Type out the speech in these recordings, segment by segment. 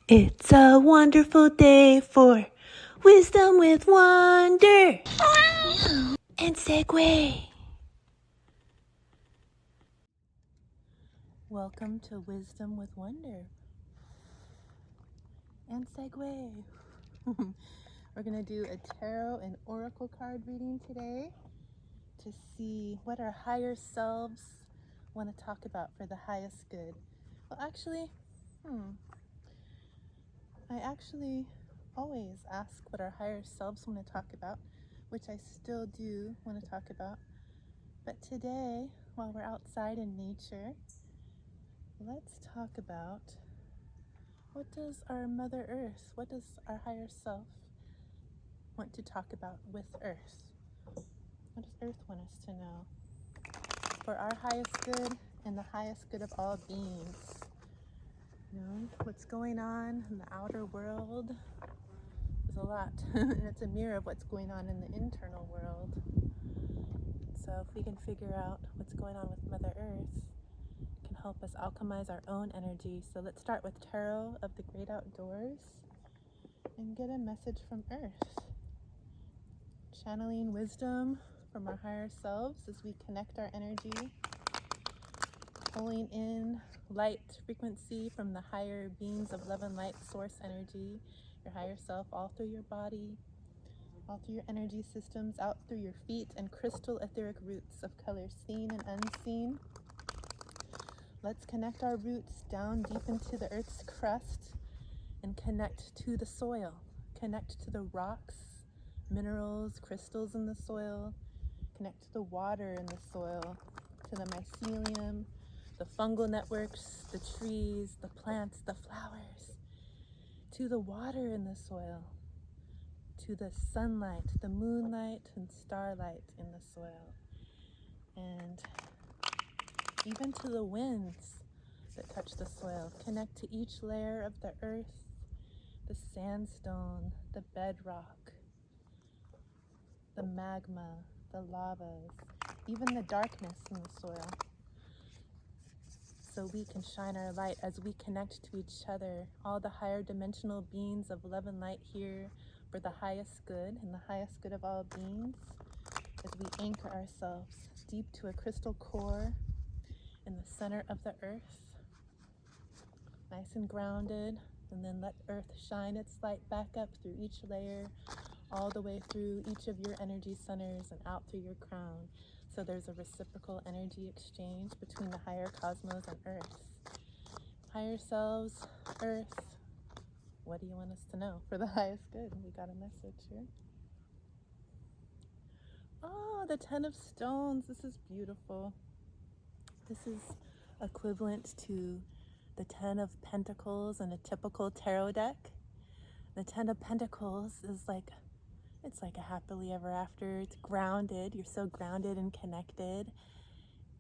It's a wonderful day for wisdom with wonder and Segue. Welcome to Wisdom with Wonder and Segue. We're going to do a tarot and oracle card reading today to see what our higher selves want to talk about for the highest good. Well, I actually always ask what our higher selves want to talk about, which I still do want to talk about. But today, while we're outside in nature, let's talk about what does our Mother Earth, what does our higher self want to talk about with Earth? What does Earth want us to know? For our highest good and the highest good of all beings. You know, what's going on in the outer world is a lot, and it's a mirror of what's going on in the internal world. So if we can figure out what's going on with Mother Earth, it can help us alchemize our own energy. So let's start with Tarot of the Great Outdoors and get a message from Earth. Channeling wisdom from our higher selves as we connect our energy, pulling in light frequency from the higher beings of love and light source energy, your higher self, all through your body, all through your energy systems, out through your feet, and crystal etheric roots of color seen and unseen. Let's connect our roots down deep into the earth's crust and connect to the soil, connect to the rocks, minerals, crystals in the soil, connect to the water in the soil, to the mycelium, the fungal networks, the trees, the plants, the flowers, to the water in the soil, to the sunlight, the moonlight and starlight in the soil, and even to the winds that touch the soil. Connect to each layer of the earth, the sandstone, the bedrock, the magma, the lavas, even the darkness in the soil. So we can shine our light as we connect to each other, all the higher dimensional beings of love and light here for the highest good and the highest good of all beings, as we anchor ourselves deep to a crystal core in the center of the earth, nice and grounded, and then let earth shine its light back up through each layer, all the way through each of your energy centers and out through your crown. So there's a reciprocal energy exchange between the higher cosmos and earth. Higher selves, earth, what do you want us to know for the highest good? We got a message here. Oh, the 10 of Stones. This is beautiful. This is equivalent to the 10 of Pentacles in a typical tarot deck. The 10 of Pentacles is it's like a happily ever after. It's grounded. You're so grounded and connected.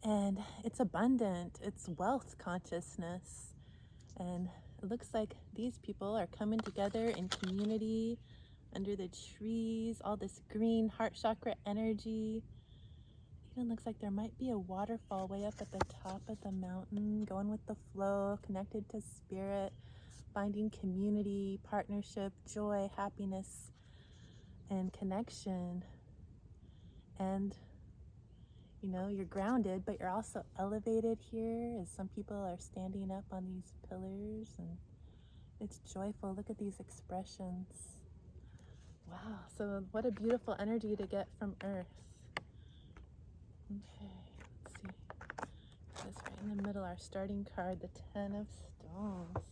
And it's abundant. It's wealth consciousness. And it looks like these people are coming together in community under the trees, all this green heart chakra energy. Even looks like there might be a waterfall way up at the top of the mountain, going with the flow, connected to spirit, finding community, partnership, joy, happiness, and connection. And you know, you're grounded, but you're also elevated here as some people are standing up on these pillars, and it's joyful. Look at these expressions. Wow, so what a beautiful energy to get from Earth. Okay, let's see. This right in the middle, our starting card, the 10 of Stones.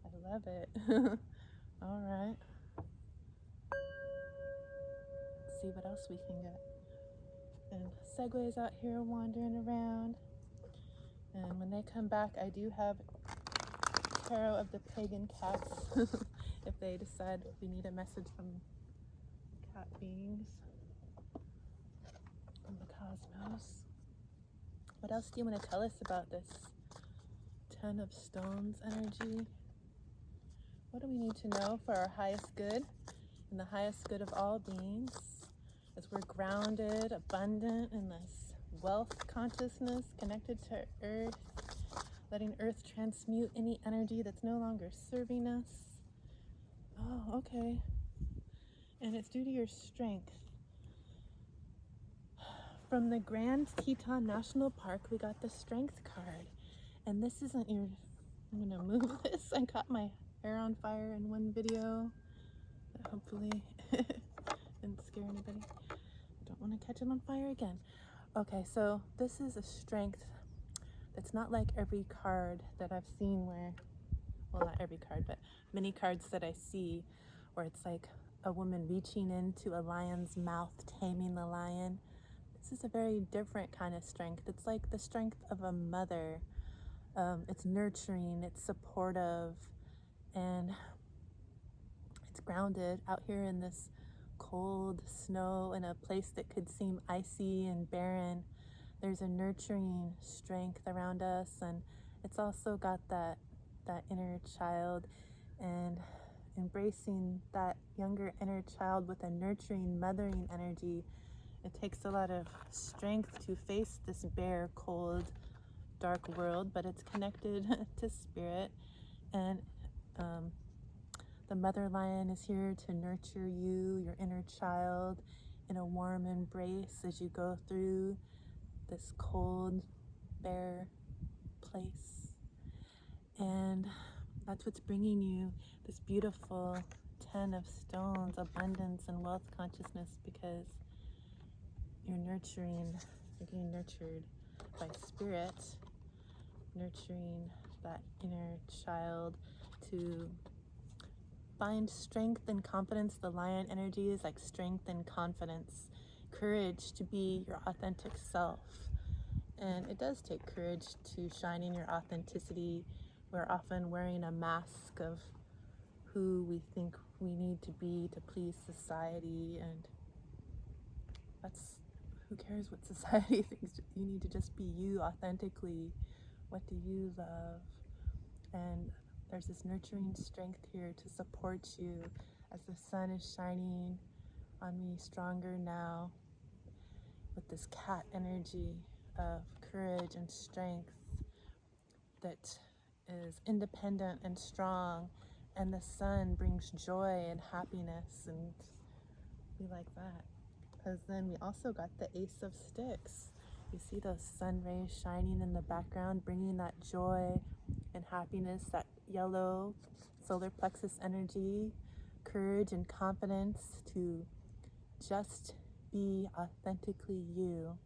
I love it. All right. Let's see what else we can get. And Segway's out here wandering around. And when they come back, I do have Tarot of the Pagan Cats if they decide we need a message from cat beings from the cosmos. What else do you want to tell us about this 10 of Stones energy? What do we need to know for our highest good and the highest good of all beings as we're grounded, abundant in this wealth consciousness, connected to earth, letting Earth transmute any energy that's no longer serving us. Oh, okay. And it's due to your strength. From the Grand Teton National Park, we got the Strength card. And this isn't your... I'm gonna move this. I caught my hair on fire in one video. Hopefully didn't scare anybody. Don't want to catch it on fire again. Okay, so this is a strength that's not like every card that I've seen where, well, not every card, but many cards that I see where it's like a woman reaching into a lion's mouth, taming the lion. This is a very different kind of strength. It's like the strength of a mother. It's nurturing, it's supportive, and it's grounded out here in this cold snow in a place that could seem icy and barren. There's a nurturing strength around us, and it's also got that inner child, and embracing that younger inner child with a nurturing, mothering energy. It takes a lot of strength to face this bare, cold, dark world, but it's connected to spirit, and the mother lion is here to nurture you, your inner child, in a warm embrace as you go through this cold, bare place. And that's what's bringing you this beautiful 10 of stones, abundance and wealth consciousness, because you're being nurtured by spirit, nurturing that inner child to find strength and confidence. The lion energy is like strength and confidence, courage to be your authentic self. And it does take courage to shine in your authenticity. We're often wearing a mask of who we think we need to be to please society, and who cares what society thinks. You need to just be you authentically. What do you love? And there's this nurturing strength here to support you as the sun is shining on me stronger now, with this cat energy of courage and strength that is independent and strong, and the sun brings joy and happiness, and we like that. Because then we also got the Ace of Sticks. You see those sun rays shining in the background, bringing that joy and happiness, that yellow solar plexus energy, courage and confidence to just be authentically you,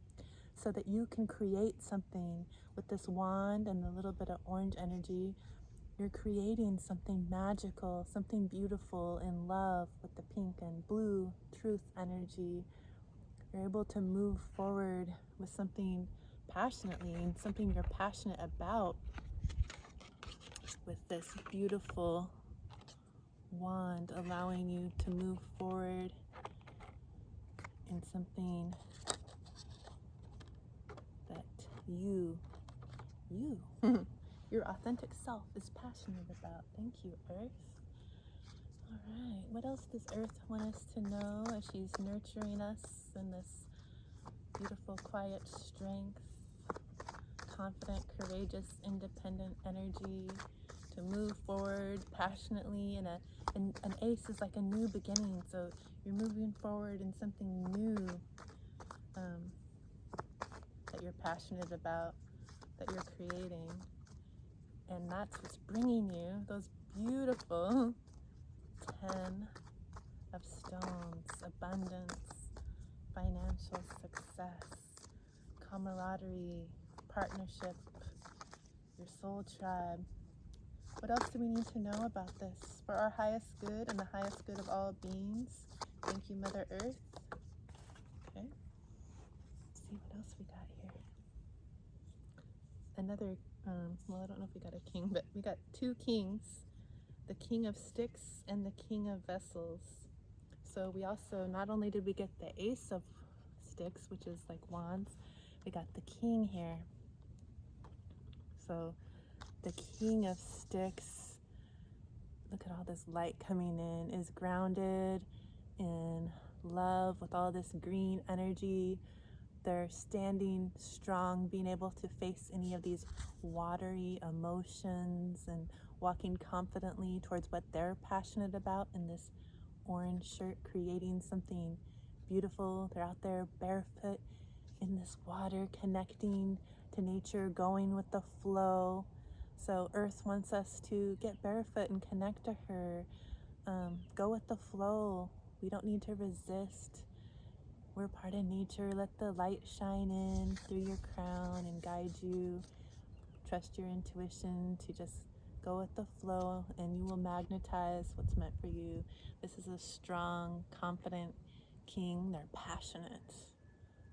so that you can create something with this wand and the little bit of orange energy. You're creating something magical, something beautiful in love with the pink and blue truth energy. You're able to move forward with something passionately, and something you're passionate about, with this beautiful wand allowing you to move forward in something that you your authentic self is passionate about. Thank you, Earth. All right, what else does Earth want us to know as she's nurturing us in this beautiful, quiet strength, confident, courageous, independent energy to move forward passionately? And an ace is like a new beginning, so you're moving forward in something new that you're passionate about, that you're creating. And that's what's bringing you those beautiful 10 of stones: abundance, financial success, camaraderie, partnership, your soul tribe. What else do we need to know about this? For our highest good and the highest good of all beings. Thank you, Mother Earth. Okay. Let's see what else we got here. Another, well, I don't know if we got a king, but we got two kings. The King of Sticks and the King of Vessels. So we also, not only did we get the Ace of Sticks, which is like wands, we got the King here. So the King of Sticks, look at all this light coming in, is grounded in love with all this green energy, they're standing strong, being able to face any of these watery emotions and walking confidently towards what they're passionate about in this orange shirt, creating something beautiful. They're out there barefoot in this water, connecting to nature, going with the flow. So Earth wants us to get barefoot and connect to her. Go with the flow. We don't need to resist. We're part of nature. Let the light shine in through your crown and guide you. Trust your intuition to just go with the flow, and you will magnetize what's meant for you. This is a strong, confident king. They're passionate,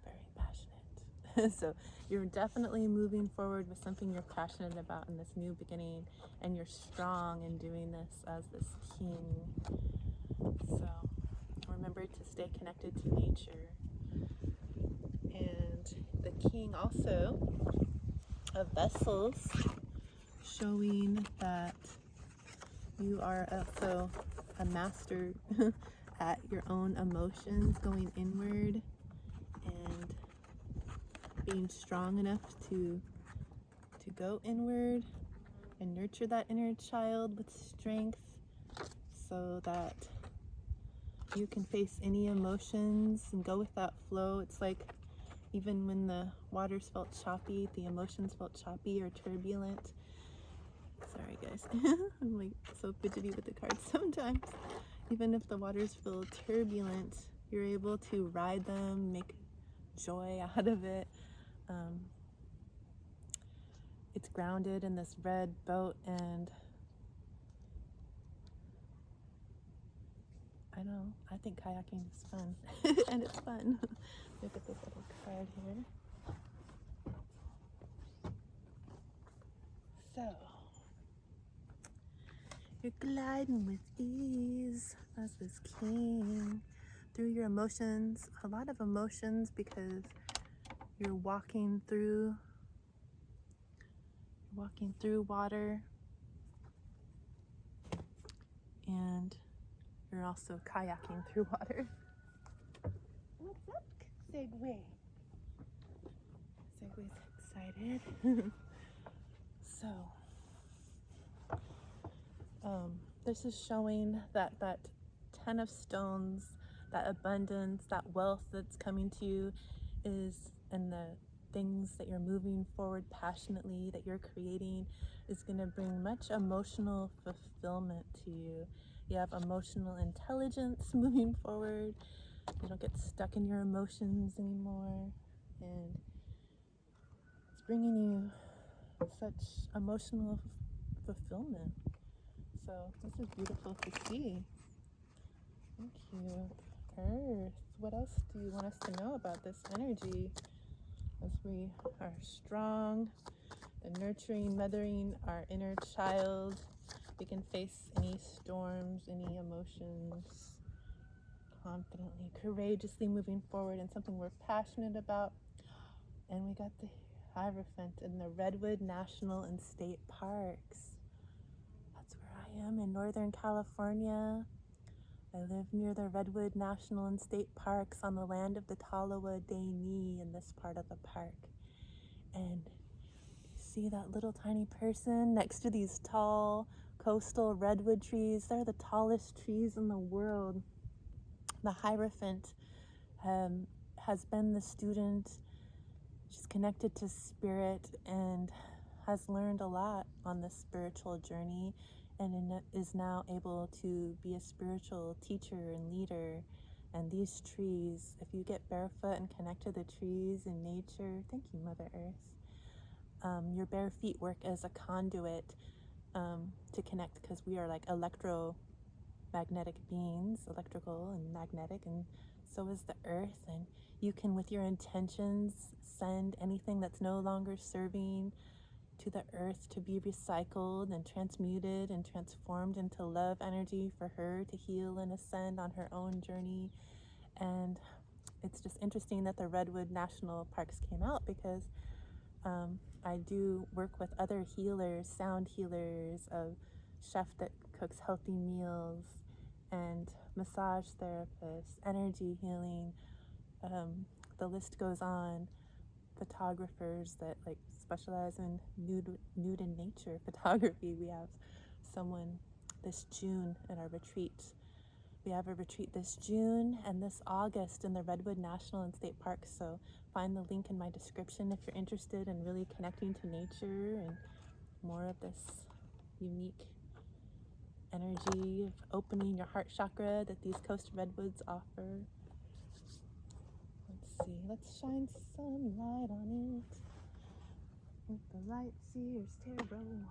very passionate. So you're definitely moving forward with something you're passionate about in this new beginning, and you're strong in doing this as this king. So remember to stay connected to nature. And the king also of vessels, showing that you are also a master at your own emotions, going inward and being strong enough to go inward and nurture that inner child with strength, so that you can face any emotions and go with that flow. It's like even when the waters felt choppy, the emotions felt choppy or turbulent. Sorry guys, I'm like so fidgety with the cards sometimes. Even if the waters feel turbulent, you're able to ride them, make joy out of it. It's grounded in this red boat, and I know, I think kayaking is fun. And it's fun. Look at this little card here. So, you're gliding with ease as this king through your emotions. A lot of emotions, because you're walking through water, and you're also kayaking through water. What's up, Segue? Segway's excited. So, this is showing that 10 of stones, that abundance, that wealth that's coming to you is, and the things that you're moving forward passionately, that you're creating, is going to bring much emotional fulfillment to you. You have emotional intelligence moving forward. You don't get stuck in your emotions anymore, and it's bringing you such emotional fulfillment. So this is beautiful to see. Thank you. Earth, what else do you want us to know about this energy? As we are strong, the nurturing, mothering our inner child, we can face any storms, any emotions confidently, courageously moving forward in something we're passionate about. And we got the Hierophant in the Redwood National and State Parks. That's where I am in Northern California. I live near the Redwood National and State Parks on the land of the Tolowa Deni in this part of the park. And you see that little tiny person next to these tall coastal redwood trees. They're the tallest trees in the world. The Hierophant has been the student. She's connected to spirit and has learned a lot on this spiritual journey, and is now able to be a spiritual teacher and leader. And these trees, if you get barefoot and connect to the trees and nature, thank you, Mother Earth, your bare feet work as a conduit to connect, because we are like electromagnetic beings, electrical and magnetic, and so is the earth. And you can, with your intentions, send anything that's no longer serving to the earth to be recycled and transmuted and transformed into love energy for her to heal and ascend on her own journey. And it's just interesting that the Redwood National Parks came out, because I do work with other healers, sound healers, a chef that cooks healthy meals, and massage therapists, energy healing, the list goes on. Photographers that like specialize in nude and nature photography. We have someone this June at our retreat. We have a retreat this June and this August in the Redwood National and State Parks. So find the link in my description if you're interested in really connecting to nature and more of this unique energy of opening your heart chakra that these coast redwoods offer. Let's see, let's shine some light on it with the Light Seers Tarot.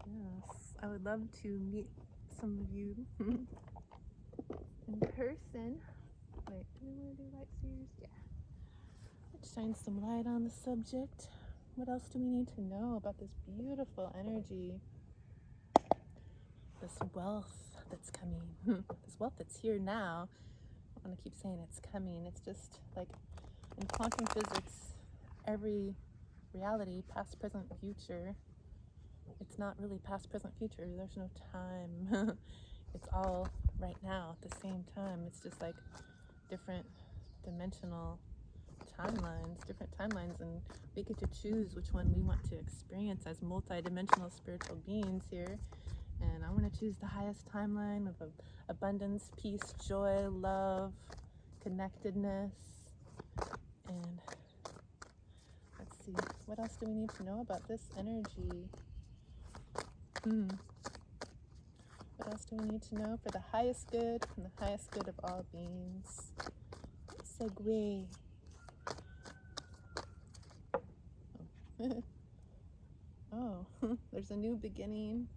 Yes, I would love to meet some of you in person. Wait, do we want to do Light Seers? Yeah. Let's shine some light on the subject. What else do we need to know about this beautiful energy? This wealth that's coming. This wealth that's here now. I want to keep saying it's coming. It's just like in quantum physics, every reality, past, present, future, it's not really past, present, future. There's no time. It's all right now at the same time. It's just like different dimensional timelines, and we get to choose which one we want to experience as multi-dimensional spiritual beings here. And I want to choose the highest timeline of abundance, peace, joy, love, connectedness. And let's see, what else do we need to know about this energy? What else do we need to know for the highest good and the highest good of all beings? Segue. Oh, there's a new beginning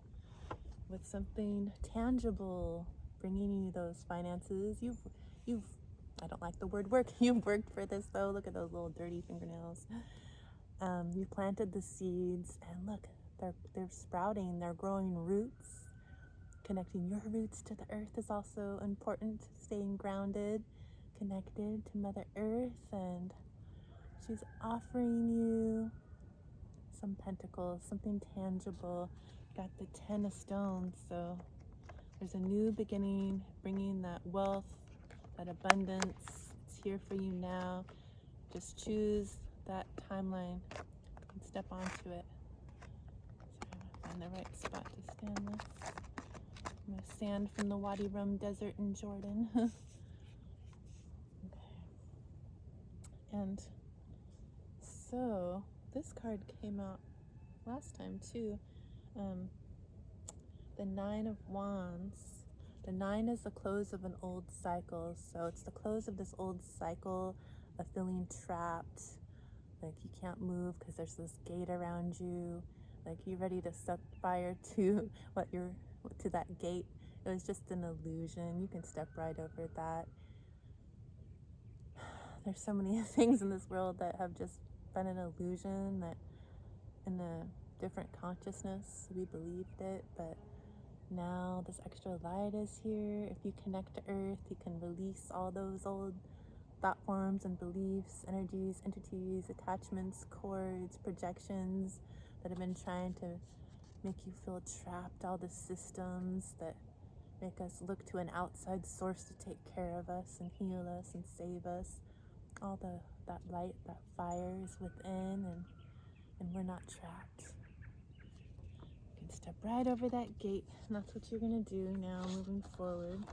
with something tangible, bringing you those finances. You've, I don't like the word work. You've worked for this though. Look at those little dirty fingernails. You planted the seeds, and look, they're sprouting. They're growing roots. Connecting your roots to the earth is also important. Staying grounded, connected to Mother Earth, and she's offering you some pentacles, something tangible. Got the 10 of stones, so there's a new beginning, bringing that wealth, that abundance. It's here for you now. Just choose that timeline and step onto it. So I'm gonna find the right spot to stand this. I'm gonna stand from the Wadi Rum Desert in Jordan. Okay. And so this card came out last time too. The 9 of Wands. The 9 is the close of an old cycle. So it's the close of this old cycle of feeling trapped. Like you can't move because there's this gate around you. Like you're ready to set fire to to that gate. It was just an illusion. You can step right over that. There's so many things in this world that have just been an illusion, that in a different consciousness we believed it, but now this extra light is here. If you connect to earth, you can release all those old thought forms and beliefs, energies, entities, attachments, cords, projections that have been trying to make you feel trapped, all the systems that make us look to an outside source to take care of us and heal us and save us. All that light, that fire is within, and we're not trapped. You can step right over that gate, and that's what you're gonna do now, moving forward.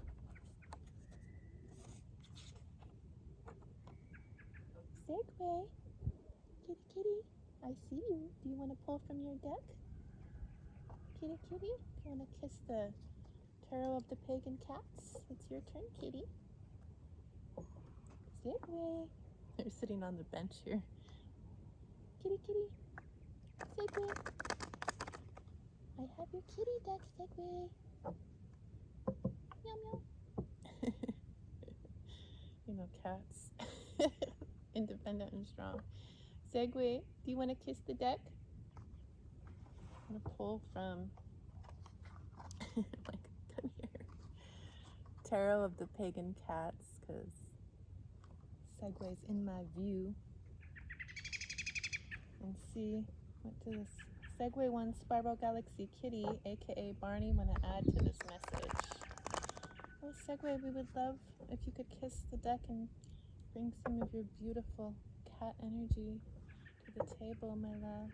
Segue, kitty kitty, I see you. Do you want to pull from your deck? Kitty kitty, do you want to kiss the Tarot of the Pagan Cats? It's your turn, kitty. Segue. They're sitting on the bench here. Kitty kitty, Segue. I have your kitty deck, Segue. Meow meow. You know, cats. Independent and strong. Segue, do you want to kiss the deck? I'm gonna pull from like, come here. Tarot of the Pagan Cats, because Segue's in my view. And see, what does Segue 1 Spiral Galaxy Kitty, aka Barney, want to add to this message? Oh, Segue, we would love if you could kiss the deck and bring some of your beautiful cat energy to the table, my love.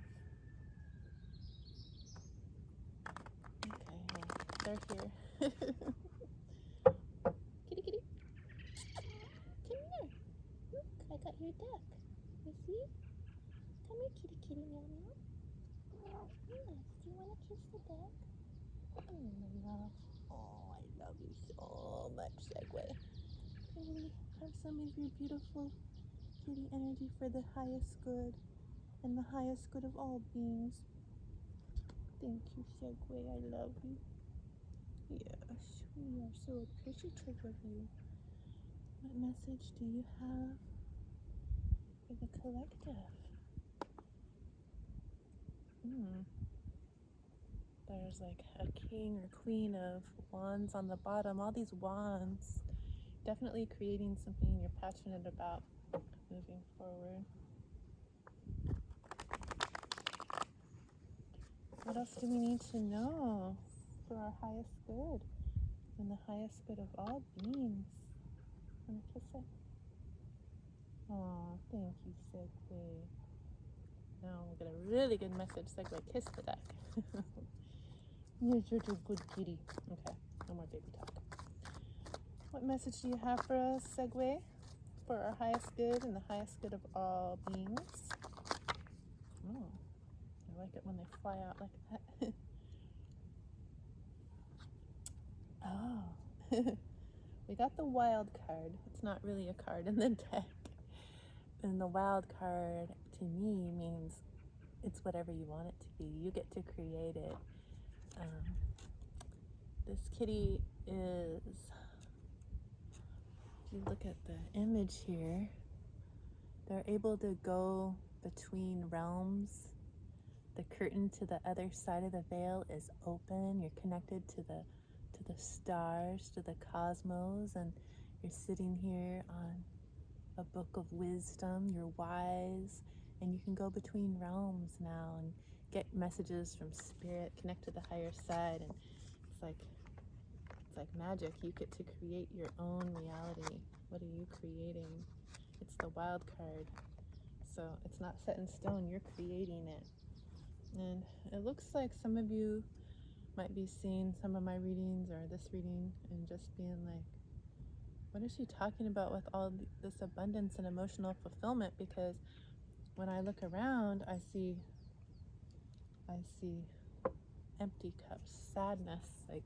Okay, well, they're here. Kitty, kitty. Come here. Look, I got your deck. You see? Come here, kitty, kitty, meow, meow. Yes, do you want to kiss the deck? Oh, my love. Oh, I love you so much, Segue. Can we have some of your beautiful kitty energy for the highest good and the highest good of all beings? Thank you, Segue. I love you. Yes, we are so appreciative of you. What message do you have for the collective? There's like a king or queen of wands on the bottom. All these wands, definitely creating something you're passionate about moving forward. What else do we need to know for our highest good and the highest good of all beings? Want to kiss it? Aw, thank you, Segue. Now we'll get a really good message. Segue, kiss the deck. You're such a good kitty. Okay, no more baby talk. What message do you have for us, Segue, for our highest good and the highest good of all beings? Oh, I like it when they fly out like that. Oh, we got the wild card. It's not really a card in the deck. And the wild card to me means it's whatever you want it to be. You get to create it. This kitty is, if you look at the image here, they're able to go between realms. The curtain to the other side of the veil is open. You're connected to the stars, to the cosmos, and you're sitting here on a book of wisdom. You're wise, and you can go between realms now and get messages from spirit, connect to the higher side, and it's like magic. You get to create your own reality. What are you creating? It's the wild card. So it's not set in stone, you're creating it. And it looks like some of you might be seeing some of my readings or this reading and just being like, what is she talking about with all this abundance and emotional fulfillment? Because when I look around, I see empty cups, sadness, like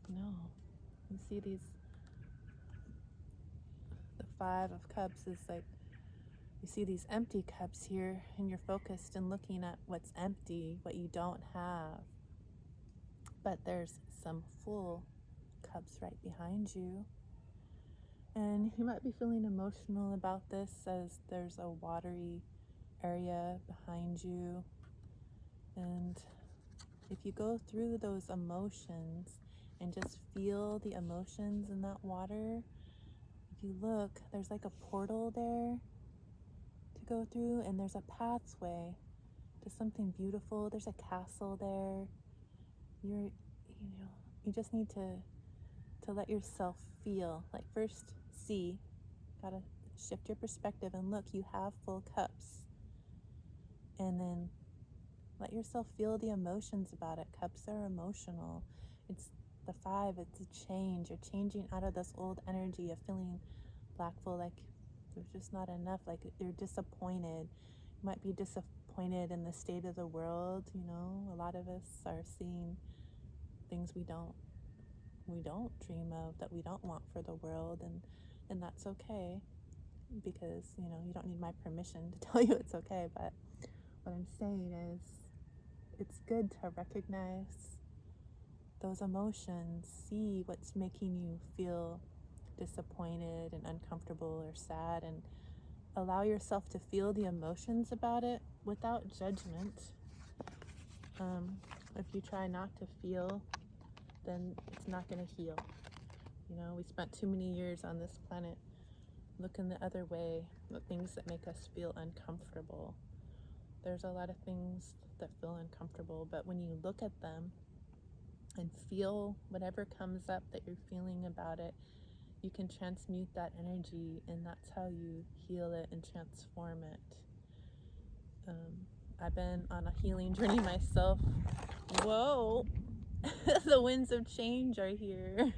no. You see the 5 of cups is like, you see these empty cups here, and you're focused and looking at what's empty, what you don't have. But there's some full cups right behind you. And you might be feeling emotional about this, as there's a watery area behind you. And if you go through those emotions and just feel the emotions in that water, if you look, there's like a portal there to go through, and there's a pathway to something beautiful. There's a castle there. You just need to let yourself feel. Like, first see, gotta shift your perspective and look, you have full cups. And then let yourself feel the emotions about it. Cups are emotional. It's the 5, it's a change. You're changing out of this old energy of feeling lackful, like there's just not enough, like you're disappointed. You might be disappointed in the state of the world. A lot of us are seeing things we don't dream of, that we don't want for the world, and that's okay, because you don't need my permission to tell you it's okay. But what I'm saying is, it's good to recognize those emotions, see what's making you feel disappointed and uncomfortable or sad, and allow yourself to feel the emotions about it without judgment. If you try not to feel, then it's not going to heal. We spent too many years on this planet looking the other way at things that make us feel uncomfortable. There's a lot of things that feel uncomfortable, but when you look at them and feel whatever comes up that you're feeling about it. You can transmute that energy, and that's how you heal it and transform it. I've been on a healing journey myself. Whoa, the winds of change are here.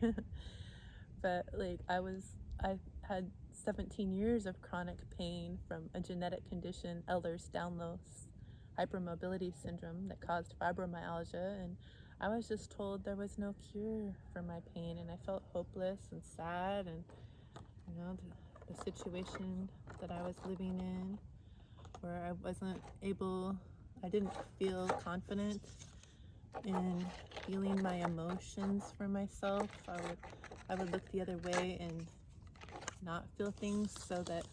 But like I had 17 years of chronic pain from a genetic condition, Ehlers-Danlos hypermobility syndrome, that caused fibromyalgia, and I was just told there was no cure for my pain, and I felt hopeless and sad, and the situation that I was living in, where I didn't feel confident in feeling my emotions for myself. I would look the other way and not feel things so that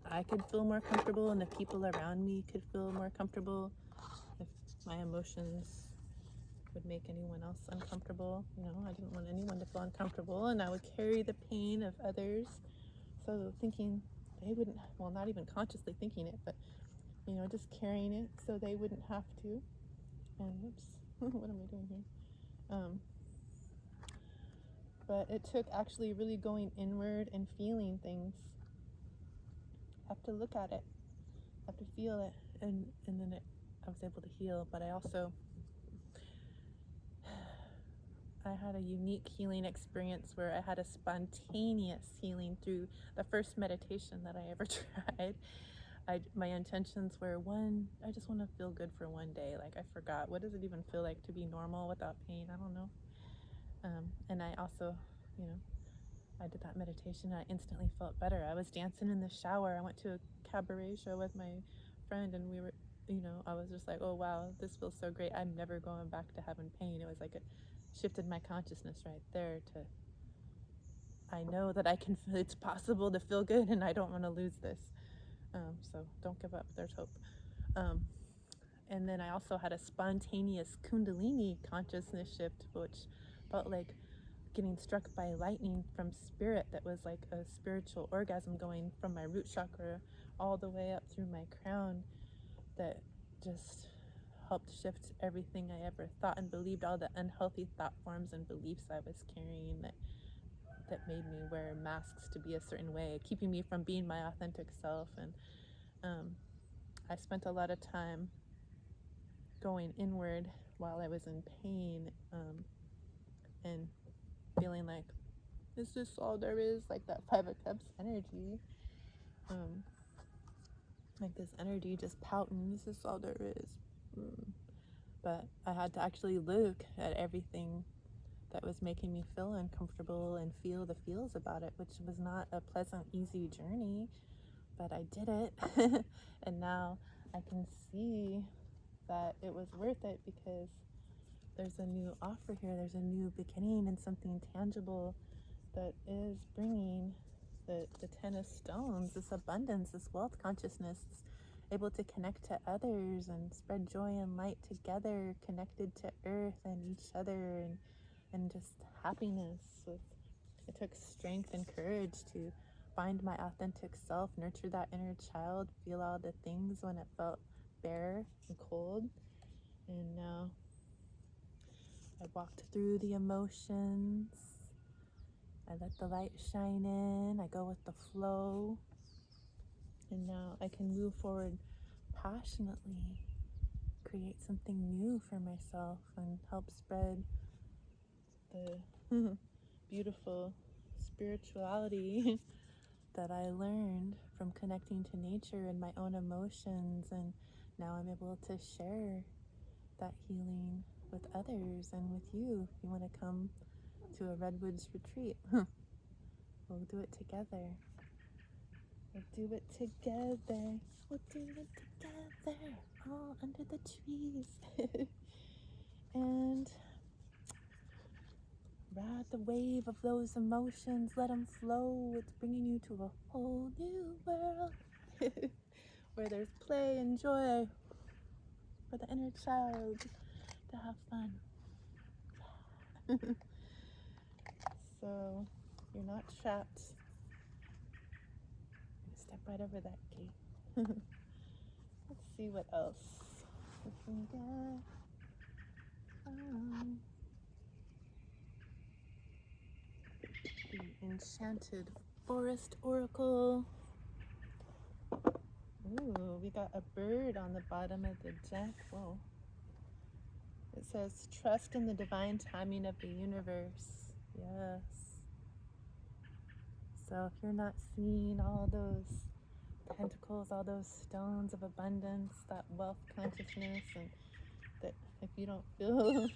I could feel more comfortable and the people around me could feel more comfortable. If my emotions would make anyone else uncomfortable, I didn't want anyone to feel uncomfortable, and I would carry the pain of others. So thinking they wouldn't, well, not even consciously thinking it, but just carrying it so they wouldn't have to. And whoops, what am I doing here? But it took actually really going inward and feeling things. Have to look at it, have to feel it, and then I was able to heal. But I had a unique healing experience where I had a spontaneous healing through the first meditation that I ever tried. My intentions were, one, I just want to feel good for one day. Like, I forgot, what does it even feel like to be normal without pain? I don't know. And I also, I did that meditation and I instantly felt better. I was dancing in the shower. I went to a cabaret show with my friend, and we were, I was just like, oh wow, this feels so great. I'm never going back to having pain. It was like it shifted my consciousness right there to, I know that it's possible to feel good, and I don't want to lose this. So don't give up, there's hope. And then I also had a spontaneous Kundalini consciousness shift, which felt like getting struck by lightning from spirit. That was like a spiritual orgasm going from my root chakra all the way up through my crown, that just helped shift everything I ever thought and believed, all the unhealthy thought forms and beliefs I was carrying that made me wear masks to be a certain way, keeping me from being my authentic self. And I spent a lot of time going inward while I was in pain, and feeling like, is this all there is? Like that Five of Cups energy, like this energy just pouting, is this all there is? But I had to actually look at everything that was making me feel uncomfortable and feel the feels about it, which was not a pleasant, easy journey, but I did it. And now I can see that it was worth it, because there's a new offer here, there's a new beginning, and something tangible that is bringing the Ten of Stones, this abundance, this wealth consciousness, able to connect to others and spread joy and light together, connected to earth and each other, and just happiness. It took strength and courage to find my authentic self, nurture that inner child, feel all the things when it felt bare and cold. And now I walked through the emotions, I let the light shine in, I go with the flow, and now I can move forward passionately, create something new for myself, and help spread the beautiful spirituality that I learned from connecting to nature and my own emotions. And now I'm able to share that healing with others and with you. If you want to come to a Redwoods retreat, we'll do it together. We'll do it together. We'll do it together, all under the trees. And ride the wave of those emotions, let them flow. It's bringing you to a whole new world where there's play and joy for the inner child to have fun. So you're not trapped. Step right over that gate. Let's see what else we can get. The Enchanted Forest Oracle. Ooh, we got a bird on the bottom of the deck. Whoa. It says, trust in the divine timing of the universe. Yes. So if you're not seeing all those pentacles, all those stones of abundance, that wealth consciousness, and that if you don't feel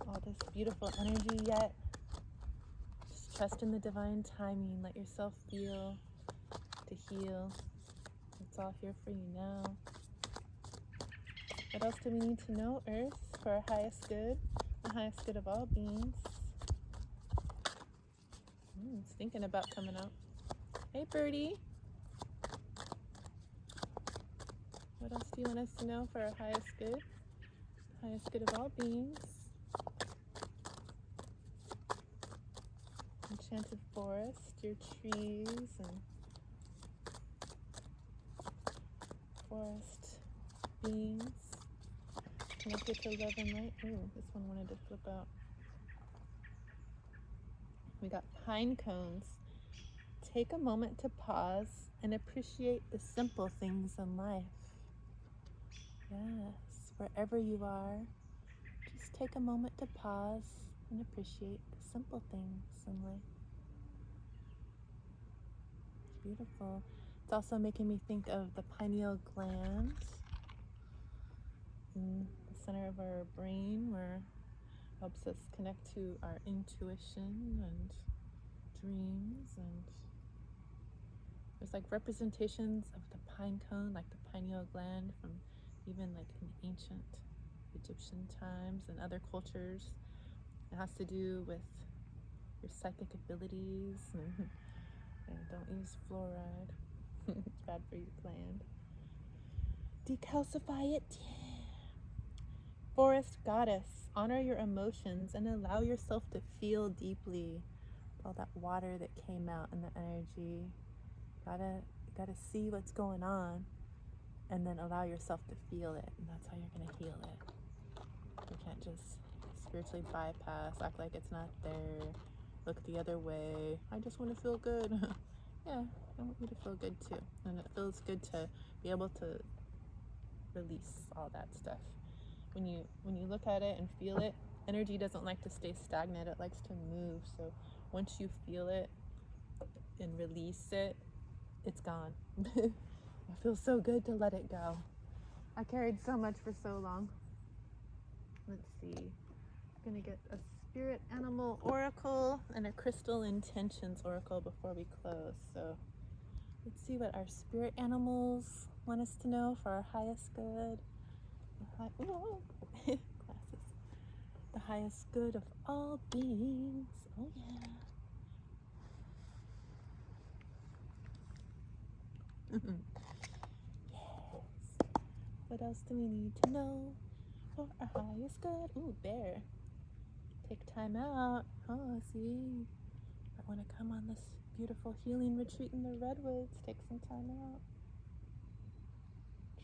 all this beautiful energy yet, just trust in the divine timing. Let yourself feel to heal. It's all here for you now. What else do we need to know, Earth, for our highest good, the highest good of all beings? It's thinking about coming out. Hey, birdie. What else do you want us to know for our highest good, the highest good of all beings? Enchanted forest, your trees and forest beings. Connected to love and light. Ooh, this one wanted to flip out. We got pine cones. Take a moment to pause and appreciate the simple things in life. Yes, wherever you are, just take a moment to pause and appreciate the simple things in life. It's beautiful. It's also making me think of the pineal gland in the center of our brain, where it helps us connect to our intuition and dreams, and there's like representations of the pine cone, like the pineal gland from even like in ancient Egyptian times and other cultures. It has to do with your psychic abilities. And don't use fluoride. It's bad for your gland. Decalcify it. Forest goddess, honor your emotions and allow yourself to feel deeply. All that water that came out in the energy. Gotta see what's going on, and then allow yourself to feel it, and that's how you're gonna heal it. You can't just spiritually bypass, act like it's not there, look the other way. I just want to feel good. Yeah, I want you to feel good too, and it feels good to be able to release all that stuff. When you look at it and feel it, energy doesn't like to stay stagnant. It likes to move. So once you feel it and release it, it's gone. It feels so good to let it go. I carried so much for so long. Let's see. I'm gonna get a spirit animal oracle and a crystal intentions oracle before we close. So let's see what our spirit animals want us to know for our highest good. Glasses. The highest good of all beings. Oh yeah. Yes. What else do we need to know for our highest good? Ooh, bear. Take time out. Oh, see. I want to come on this beautiful healing retreat in the redwoods. Take some time out.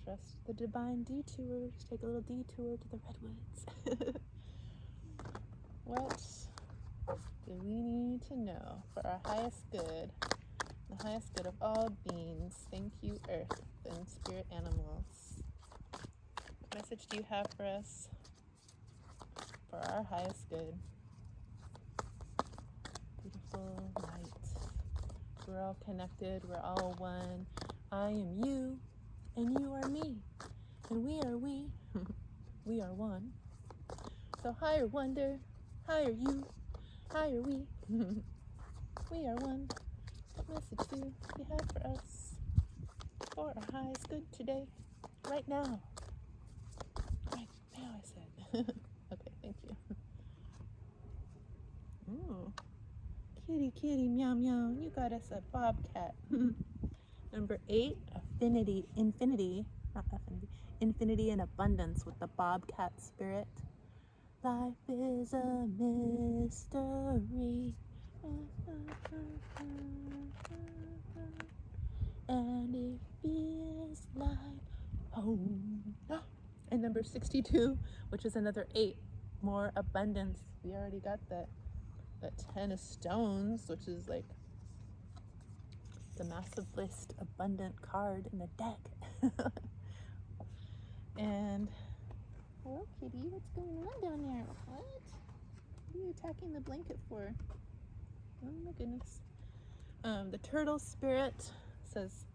Trust the divine detours. Take a little detour to the redwoods. What do we need to know for our highest good, the highest good of all beings? Thank you, Earth and spirit animals. What message do you have for us for our highest good? Beautiful light. We're all connected. We're all one. I am you, and you are me, and we are we. We are one. So higher wonder, higher you, higher we. We are one. What message do you have for us for our highest good today? Right now. Right now, I said. Okay, thank you. Ooh. Kitty, kitty, meow, meow. You got us a bobcat. Number 8, infinity and abundance with the bobcat spirit. Life is a mystery. And it feels like home. And number 62, which is another 8, more abundance. We already got that 10 of stones, which is like the massive list abundant card in the deck. And hello, kitty. What's going on down there? What are you attacking the blanket for? Oh my goodness. The turtle spirit says,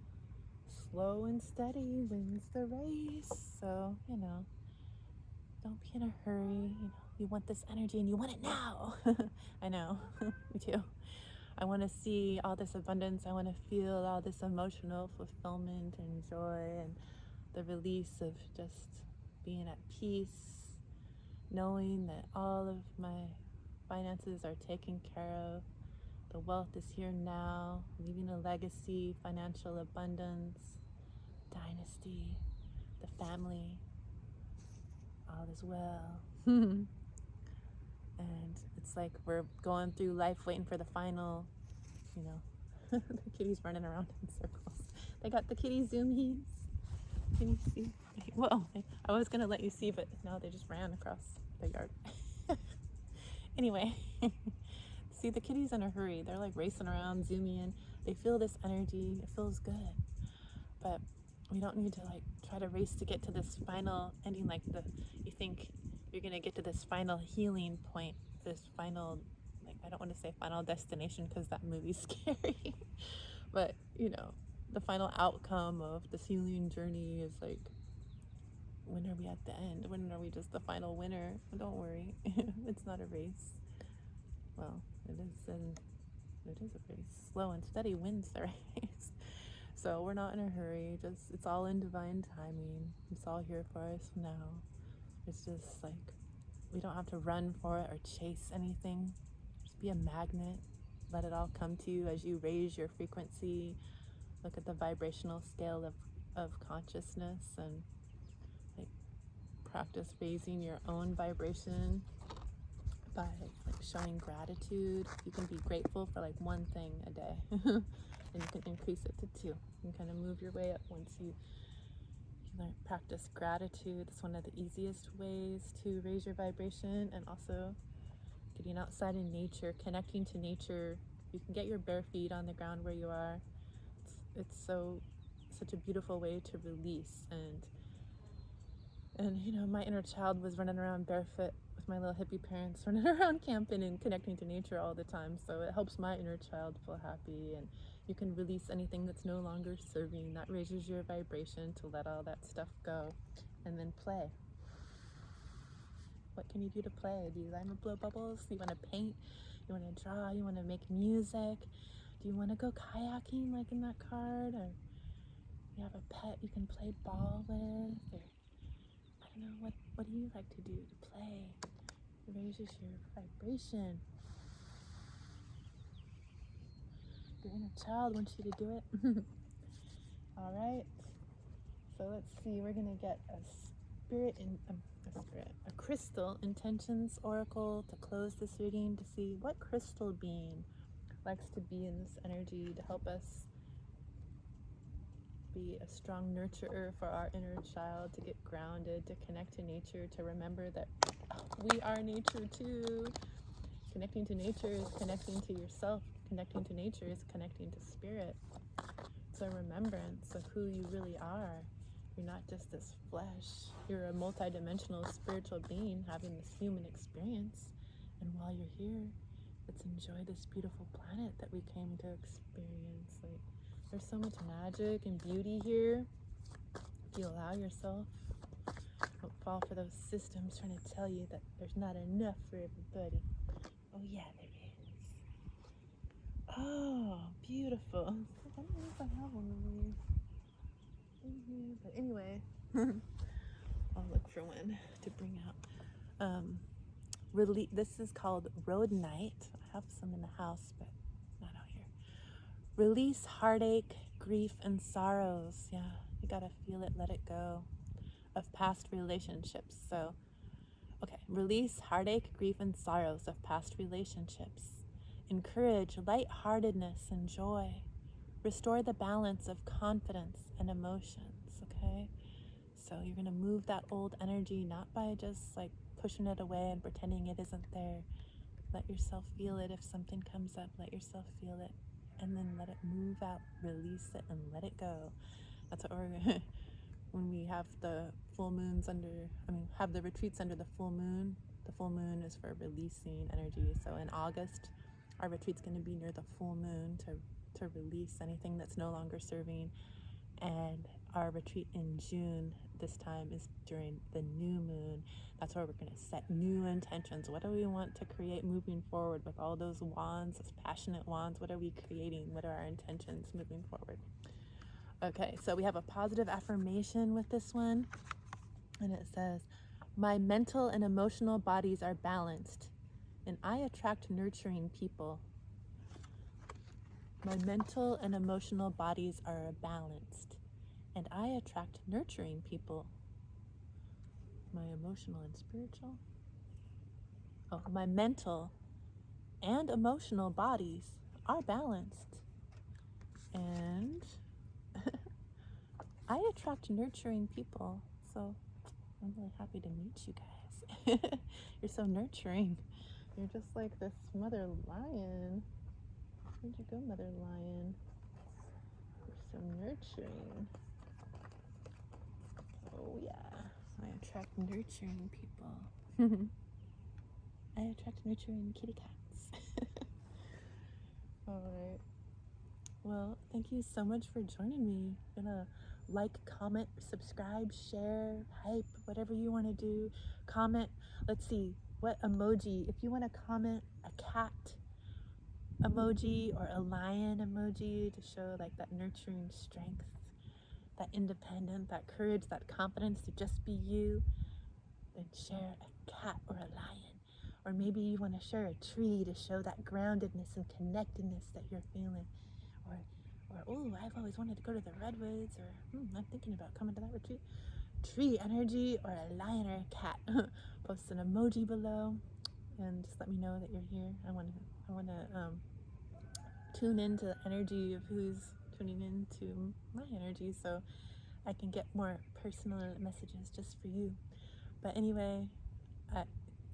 slow and steady wins the race. So, don't be in a hurry. You want this energy and you want it now. I know. Me too. I want to see all this abundance. I want to feel all this emotional fulfillment and joy and the release of just being at peace, knowing that all of my finances are taken care of. The wealth is here now, leaving a legacy, financial abundance, dynasty, the family, all is well. And it's like we're going through life waiting for the final, the kitties running around in circles. They got the kitty zoomies. Can you see? Whoa, I was gonna let you see, but now they just ran across the yard. Anyway, see, the kitties in a hurry. They're like racing around, zooming in. They feel this energy. It feels good. But we don't need to like try to race to get to this final ending. Like you think you're gonna get to this final healing point, this final, like, I don't want to say final destination because that movie's scary. But the final outcome of this healing journey is like, when are we at the end? When are we just the final winner? Don't worry. It's not a race. Well, it is a race. Slow and steady wins the race. So we're not in a hurry. It's all in divine timing. It's all here for us now. It's just like, we don't have to run for it or chase anything. Just be a magnet. Let it all come to you as you raise your frequency. Look at the vibrational scale of consciousness and like practice raising your own vibration by like showing gratitude. You can be grateful for like one thing a day. And you can increase it to 2. You can kind of move your way up once you practice gratitude. It's one of the easiest ways to raise your vibration, and also getting outside in nature, connecting to nature. You can get your bare feet on the ground where you are. It's such a beautiful way to release. And my inner child was running around barefoot with my little hippie parents, running around camping and connecting to nature all the time. So it helps my inner child feel happy, and you can release anything that's no longer serving. That raises your vibration to let all that stuff go, and then play. What can you do to play? Do you want to blow bubbles? Do you want to paint? You want to draw? You want to make music? Do you want to go kayaking like in that card? Or you have a pet you can play ball with? Or I don't know, what do you like to do to play? It raises your vibration. Your inner child wants you to do it. All right. So let's see. We're gonna get a crystal intentions oracle to close this reading, to see what crystal being likes to be in this energy to help us be a strong nurturer for our inner child, to get grounded, to connect to nature, to remember that we are nature too. Connecting to nature is connecting to yourself. Connecting to nature is connecting to spirit. It's a remembrance of who you really are. You're not just this flesh. You're a multidimensional spiritual being having this human experience. And while you're here, let's enjoy this beautiful planet that we came to experience. Like, there's so much magic and beauty here. If you allow yourself, don't fall for those systems trying to tell you that there's not enough for everybody. Oh yeah, there is. Oh, beautiful. I don't know if I have one of these in here, but anyway, I'll look for one to bring out. This is called Road Night. I have some in the house, but not out here. Release heartache, grief, and sorrows. Yeah, you gotta feel it, let it go. Of past relationships. So, okay, release heartache, grief, and sorrows of past relationships. Encourage lightheartedness and joy. Restore the balance of confidence and emotions, okay? So you're going to move that old energy, not by just like pushing it away and pretending it isn't there. Let yourself feel it. If something comes up, let yourself feel it, and then let it move out, release it, and let it go. That's what we're when we have the full moons have the retreats under the full moon. The full moon is for releasing energy. So in August, our retreat's going to be near the full moon to release anything that's no longer serving. And our retreat in June this time is during the new moon. That's where we're going to set new intentions. What do we want to create moving forward with all those wands, those passionate wands? What are we creating? What are our intentions moving forward? Okay, so we have a positive affirmation with this one, and it says, my mental and emotional bodies are balanced, and I attract nurturing people. My mental and emotional bodies are balanced, and I attract nurturing people. My emotional and spiritual? Oh, my mental and emotional bodies are balanced, and I attract nurturing people. So I'm really happy to meet you guys. You're so nurturing. You're just like this mother lion. Where'd you go, mother lion? You're so nurturing. Oh yeah, I attract nurturing people. I attract nurturing kitty cats. All right. Well, thank you so much for joining me. I'm gonna like, comment, subscribe, share, hype, whatever you want to do. Comment. Let's see what emoji. If you want to comment a cat emoji or a lion emoji to show like that nurturing strength, that independence, that courage, that confidence to just be you, then share a cat or a lion. Or maybe you want to share a tree to show that groundedness and connectedness that you're feeling. Or oh, I've always wanted to go to the redwoods, or I'm thinking about coming to that retreat. Tree energy, or a lion or a cat. Post an emoji below, and just let me know that you're here. I want to tune into the energy of who's tuning into my energy, so I can get more personal messages just for you. But anyway,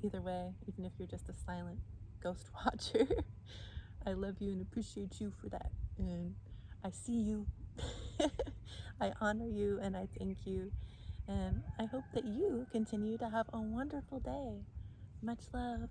either way, even if you're just a silent ghost watcher, I love you and appreciate you for that. And I see you. I honor you and I thank you. And I hope that you continue to have a wonderful day. Much love.